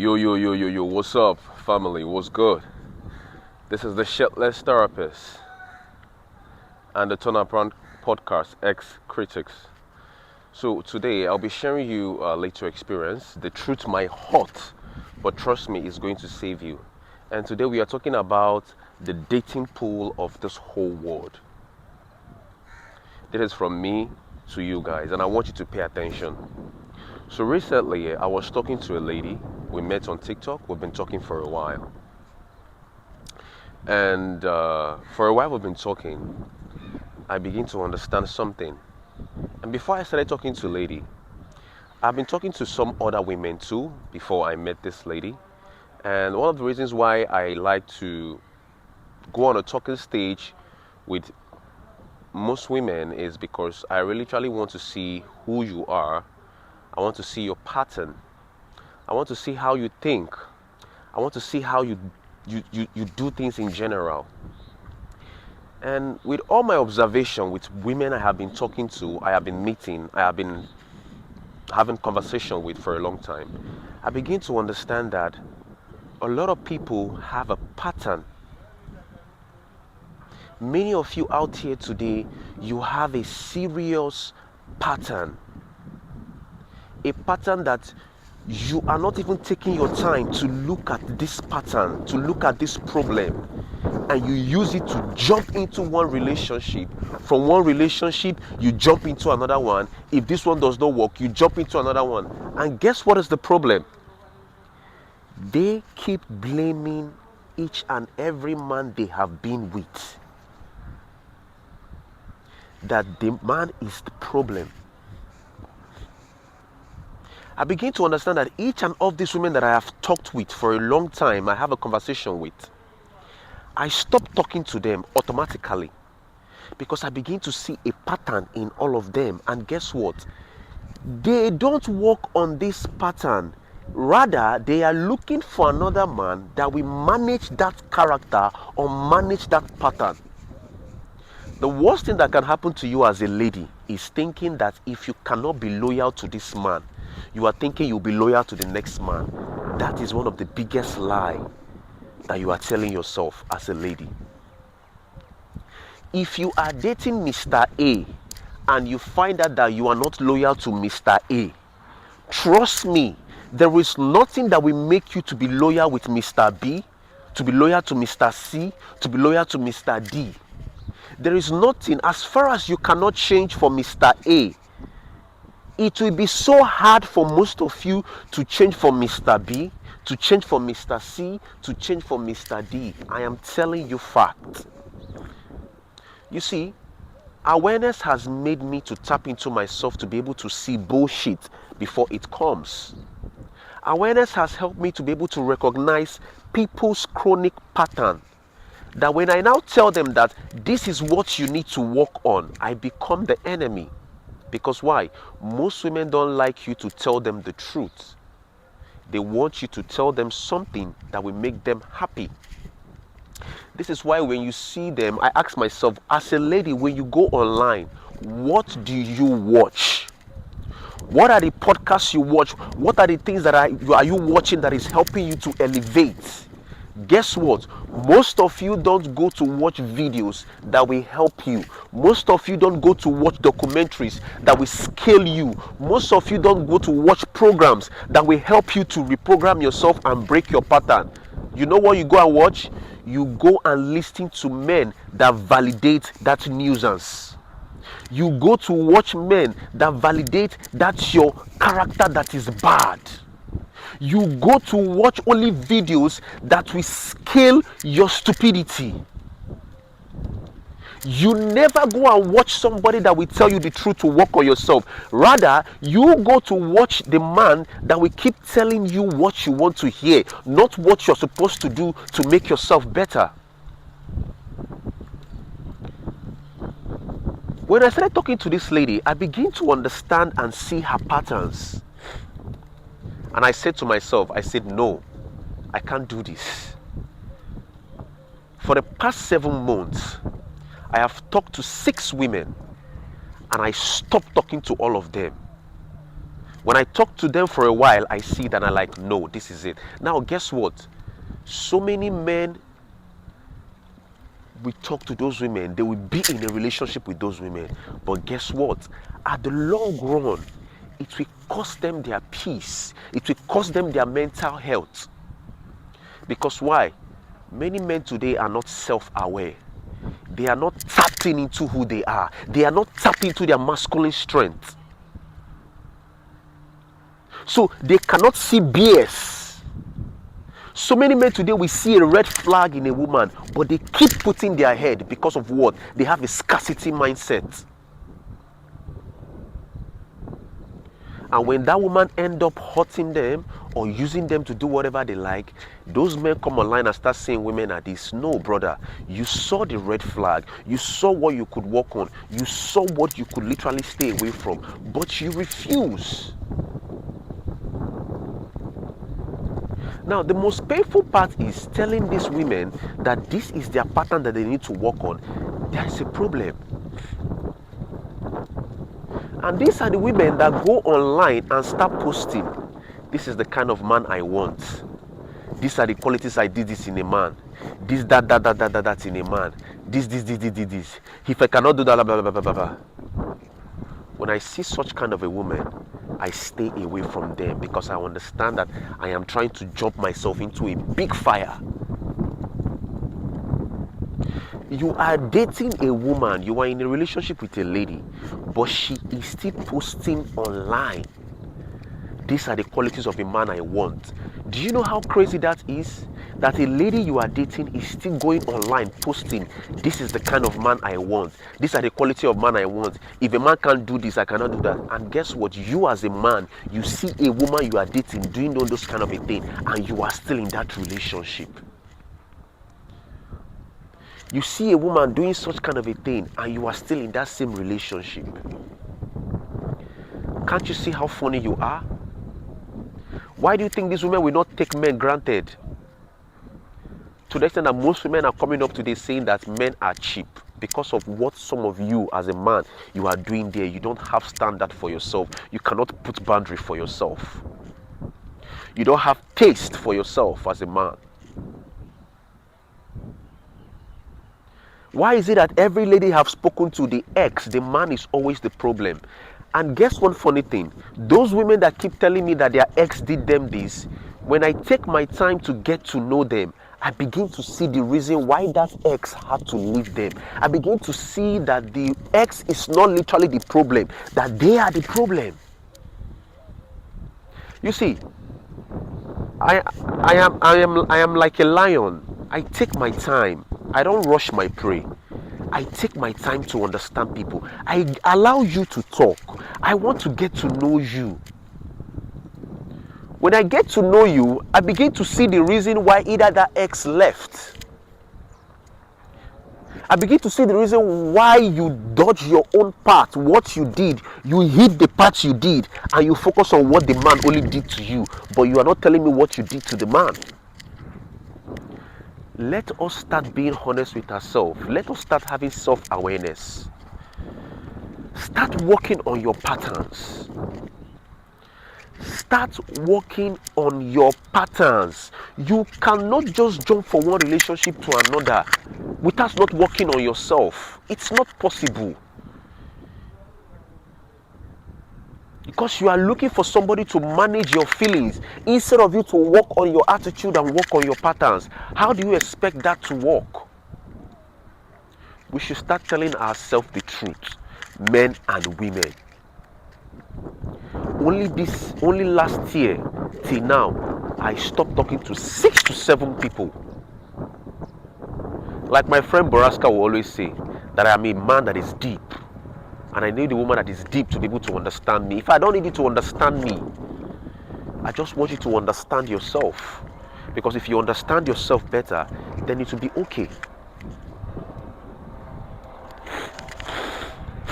Yo, what's up, family? What's good? This is the Shitless Therapist and the Turn Up Round Podcast, Ex Critics. So, today I'll be sharing you a little experience. The truth might hurt, but trust me, it's going to save you. And today we are talking about the dating pool of this whole world. This is from me to you guys, and I want you to pay attention. So, recently I was talking to a lady. We met on TikTok. We've been talking for a while. And for a while we've been talking, I begin to understand something. And before I started talking to a lady, I've been talking to some other women too before I met this lady. And one of the reasons why I like to go on a talking stage with most women is because I really truly want to see who you are. I want to see your pattern. I want to see how you think. I want to see how you do things in general. And with all my observation with women I have been talking to, I have been meeting, I have been having conversation with for a long time, I begin to understand that a lot of people have a pattern. Many of you out here today, you have a serious pattern. A pattern that you are not even taking your time to look at this pattern, to look at this problem, and you use it to jump into one relationship. From one relationship, you jump into another one. If this one does not work, you jump into another one. And guess what is the problem? They keep blaming each and every man they have been with. That the man is the problem. I begin to understand that each and of these women that I have talked with for a long time, I have a conversation with, I stop talking to them automatically because I begin to see a pattern in all of them. And guess what? They don't work on this pattern. Rather, they are looking for another man that will manage that character or manage that pattern. The worst thing that can happen to you as a lady is thinking that if you cannot be loyal to this man, you are thinking you'll be loyal to the next man. That is one of the biggest lies that you are telling yourself as a lady. If you are dating Mr. A and you find out that you are not loyal to Mr. A, trust me, there is nothing that will make you to be loyal with Mr. B, to be loyal to Mr. C, to be loyal to Mr. D. There is nothing. As far as you cannot change for Mr. A, it will be so hard for most of you to change for Mr. B, to change for Mr. C, to change for Mr. D. I am telling you fact. You see, awareness has made me to tap into myself to be able to see bullshit before it comes. Awareness has helped me to be able to recognize people's chronic pattern. That when I now tell them that this is what you need to work on, I become the enemy. Because why? Most women don't like you to tell them the truth. They want you to tell them something that will make them happy. This is why when you see them, I ask myself, as a lady, when you go online, what do you watch? What are the podcasts you watch? What are the things that are you watching that is helping you to elevate? Guess what? Most of you don't go to watch videos that will help you. Most of you don't go to watch documentaries that will scale you. Most of you don't go to watch programs that will help you to reprogram yourself and break your pattern. You know what you go and watch? You go and listen to men that validate that nuisance. You go to watch men that validate that your character that is bad. You go to watch only videos that will scale your stupidity. You never go and watch somebody that will tell you the truth to work on yourself. Rather, you go to watch the man that will keep telling you what you want to hear, not what you're supposed to do to make yourself better. When I started talking to this lady, I began to understand and see her patterns. And I said to myself, I said, no, I can't do this. For the past 7 months, I have talked to 6 women and I stopped talking to all of them. When I talk to them for a while, I see that I like, no, this is it. Now, guess what? So many men, we talk to those women, they will be in a relationship with those women. But guess what? At the long run, it will cost them their peace. It will cost them their mental health. Because why? Many men today are not self-aware. They are not tapping into who they are. They are not tapping into their masculine strength. So they cannot see BS. So many men today, we see a red flag in a woman, but they keep putting their head because of what? They have a scarcity mindset. And when that woman end up hurting them or using them to do whatever they like, those men come online and start saying women are this. No, brother, you saw the red flag. You saw what you could work on. You saw what you could literally stay away from, but you refuse. Now, the most painful part is telling these women that this is their pattern that they need to work on. There is a problem. And these are the women that go online and start posting. This is the kind of man I want. These are the qualities I did this in a man. This, that in a man. This. If I cannot do that, blah, blah, blah, blah, blah. When I see such kind of a woman, I stay away from them because I understand that I am trying to jump myself into a big fire. You are dating a woman, you are in a relationship with a lady, but she is still posting online. These are the qualities of a man I want. Do you know how crazy that is? That a lady you are dating is still going online posting, this is the kind of man I want. These are the quality of man I want. If a man can't do this, I cannot do that. And guess what? You as a man, you see a woman you are dating doing all those kind of a thing, and you are still in that relationship. You see a woman doing such kind of a thing, and you are still in that same relationship. Can't you see how funny you are? Why do you think these women will not take men granted? To the extent that most women are coming up today saying that men are cheap because of what some of you as a man you are doing there. You don't have standard for yourself. You cannot put boundary for yourself. You don't have taste for yourself as a man. Why is it that every lady have spoken to, the ex, the man is always the problem? And guess one funny thing? Those women that keep telling me that their ex did them this, when I take my time to get to know them, I begin to see the reason why that ex had to leave them. I begin to see that the ex is not literally the problem, that they are the problem. You see, I am like a lion. I take my time. I don't rush my prey. I take my time to understand people. I allow you to talk. I want to get to know you. When I get to know you, I begin to see the reason why either that ex left. I begin to see the reason why you dodge your own path, what you did. You hit the path you did, and you focus on what the man only did to you, but you are not telling me what you did to the man. Let us start being honest with ourselves. Let us start having self-awareness. Start working on your patterns. Start working on your patterns. You cannot just jump from one relationship to another without not working on yourself. It's not possible. Because you are looking for somebody to manage your feelings instead of you to work on your attitude and work on your patterns. How do you expect that to work? We should start telling ourselves the truth, men and women. Only last year till now, I stopped talking to 6 to 7 people. Like my friend Boraska will always say, that I am a man that is deep. And I need a woman that is deep to be able to understand me. If I don't need you to understand me, I just want you to understand yourself. Because if you understand yourself better, then it will be okay.